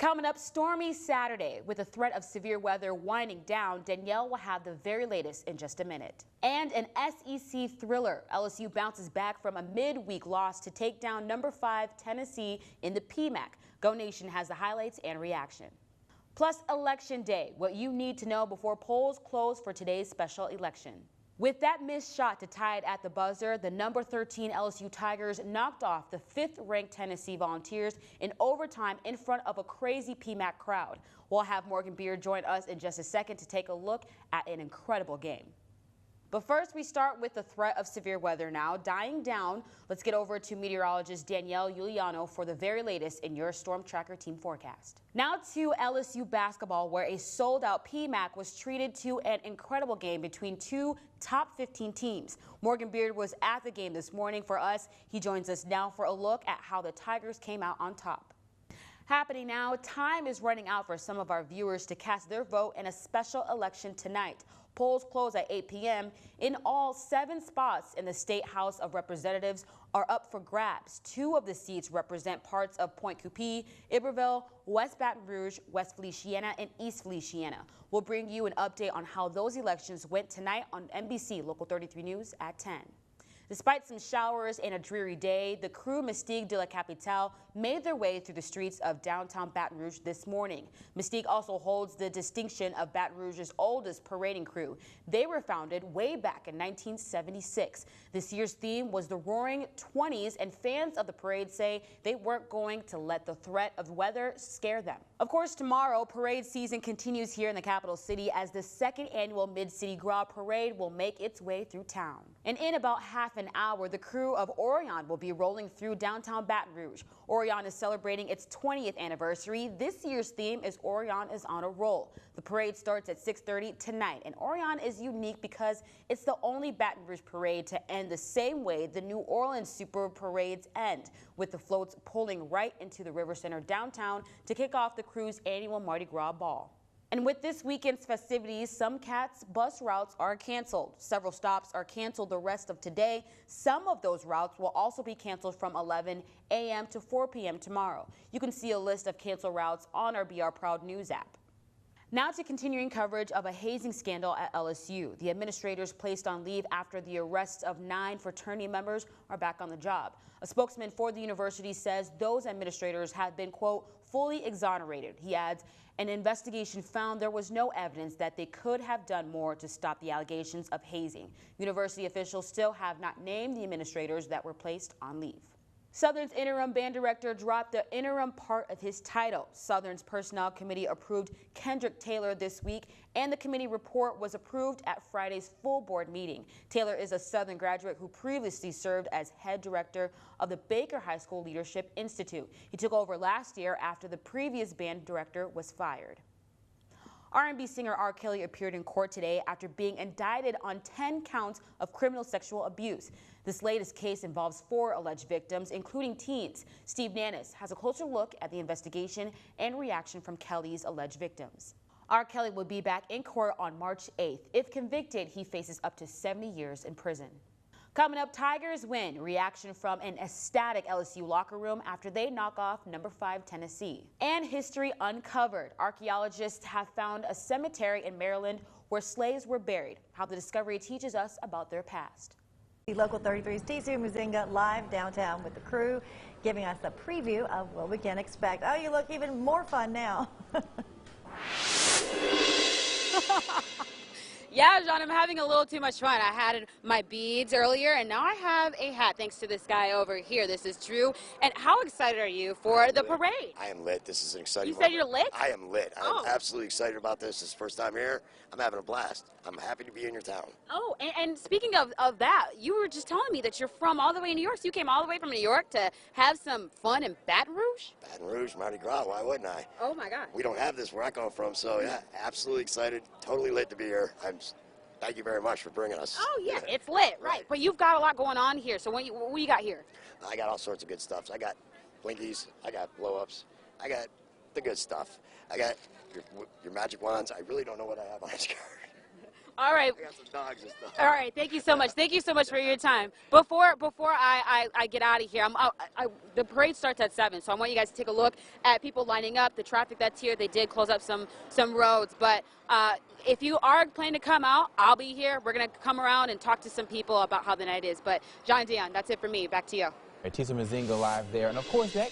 Coming up, stormy Saturday. With the threat of severe weather winding down, Danielle will have the very latest in just a minute. And an SEC thriller. LSU bounces back from a midweek loss to take down number 5 Tennessee in the PMAC. Go Nation has the highlights and reaction. Plus, Election Day, what you need to know before polls close for today's special election. With that missed shot to tie it at the buzzer, the number 13 LSU Tigers knocked off the 5th-ranked Tennessee Volunteers in overtime in front of a crazy PMAC crowd. We'll have Morgan Beard join us in just a second to take a look at an incredible game. But first, we start with the threat of severe weather now dying down. Let's get over to meteorologist Danielle Giuliano for the very latest in your Storm Tracker team forecast. Now to LSU basketball, where a sold-out PMAC was treated to an incredible game between two top 15 teams. Morgan Beard was at the game this morning for us. He joins us now for a look at how the Tigers came out on top. Happening now, time is running out for some of our viewers to cast their vote in a special election tonight. Polls close at 8 p.m. In all, 7 spots in the State House of Representatives are up for grabs. 2 of the seats represent parts of Point Coupee, Iberville, West Baton Rouge, West Feliciana, and East Feliciana. We'll bring you an update on how those elections went tonight on NBC Local 33 News at 10. Despite some showers and a dreary day, the crew Mystique de la Capitale made their way through the streets of downtown Baton Rouge this morning. Mystique also holds the distinction of Baton Rouge's oldest parading crew. They were founded way back in 1976. This year's theme was the Roaring 20s, and fans of the parade say they weren't going to let the threat of weather scare them. Of course, tomorrow, parade season continues here in the capital city as the 2nd annual Mid-City Gras Parade will make its way through town. And in about half an hour, the crew of Orion will be rolling through downtown Baton Rouge. Orion is celebrating its 20th anniversary. This year's theme is Orion is on a roll. The parade starts at 6:30 tonight, and Orion is unique because it's the only Baton Rouge parade to end the same way the New Orleans Super Parades end, with the floats pulling right into the River Center downtown to kick off the crew's annual Mardi Gras ball. And with this weekend's festivities, some CATS bus routes are canceled. Several stops are canceled the rest of today. Some of those routes will also be canceled from 11 a.m. to 4 p.m. tomorrow. You can see a list of canceled routes on our BR Proud News app. Now to continuing coverage of a hazing scandal at LSU. The administrators placed on leave after the arrests of 9 fraternity members are back on the job. A spokesman for the university says those administrators have been, quote, fully exonerated. He adds, an investigation found there was no evidence that they could have done more to stop the allegations of hazing. University officials still have not named the administrators that were placed on leave. Southern's interim band director dropped the interim part of his title. Southern's personnel committee approved Kendrick Taylor this week, and the committee report was approved at Friday's full board meeting. Taylor is a Southern graduate who previously served as head director of the Baker High School Leadership Institute. He took over last year after the previous band director was fired. R&B singer R. Kelly appeared in court today after being indicted on 10 counts of criminal sexual abuse. This latest case involves 4 alleged victims, including teens. Steve Nannis has a closer look at the investigation and reaction from Kelly's alleged victims. R. Kelly will be back in court on March 8th. If convicted, he faces up to 70 years in prison. Coming up, Tigers win. Reaction from an ecstatic LSU locker room after they knock off number 5 Tennessee. And history uncovered. Archaeologists have found a cemetery in Maryland where slaves were buried. How the discovery teaches us about their past. The Local 33's Tisia Muzinga live downtown with the crew, giving us a preview of what we can expect. Oh, you look even more fun now. Yeah, John, I'm having a little too much fun. I had my beads earlier, and now I have a hat thanks to this guy over here. This is Drew. And how excited are you for the parade? I am lit. This is an exciting You said moment. you're lit? I am lit. I'm absolutely excited about this. This is the first time here. I'm having a blast. I'm happy to be in your town. Oh, and speaking of that, you were just telling me that you're from all the way in New York. So you came all the way from New York to have some fun in Baton Rouge? Baton Rouge, Mardi Gras, why wouldn't I? Oh, my God. We don't have this where I come from, so yeah, absolutely excited. Totally lit to be here. Thank you very much for bringing us. Oh, yeah, it's lit, right. But you've got a lot going on here. So what you got here? I got all sorts of good stuff. So I got blinkies, I got blow-ups, I got the good stuff. I got your magic wands. I really don't know what I have on this card. All right. I got some dogs and stuff. All right, thank you so much. Thank you so much for your time. Before I get out of here, the parade starts at 7, so I want you guys to take a look at people lining up, the traffic that's here. They did close up some roads, but if you are planning to come out, I'll be here. We're going to come around and talk to some people about how the night is. But John and Dion, that's it for me. Back to you. Tisia Muzinga live there, and of course that